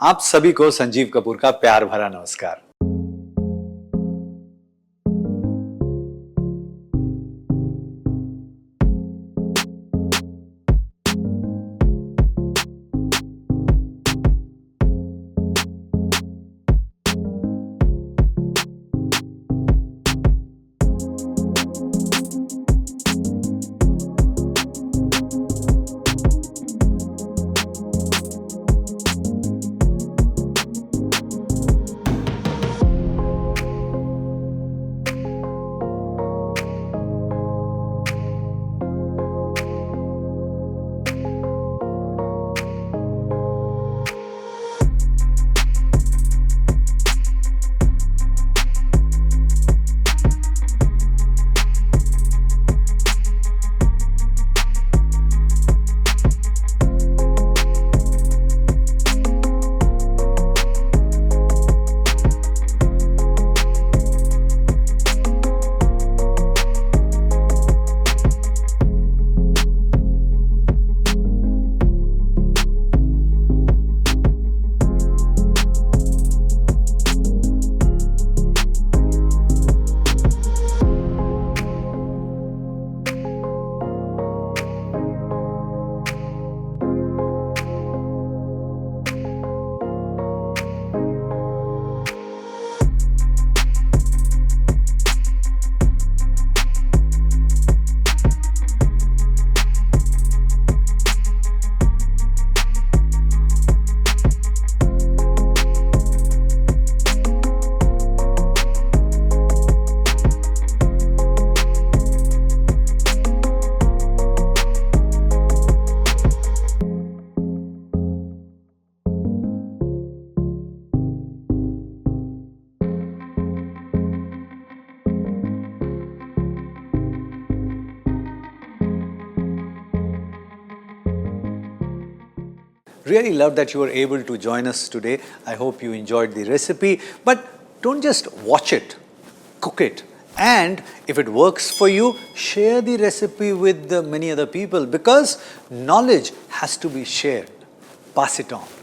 आप सभी को संजीव कपूर का प्यार भरा नमस्कार। Really love that you were able to join us today. I hope you enjoyed the recipe. But don't just watch it, cook it. And if it works for you, share the recipe with many other people because knowledge has to be shared. Pass it on.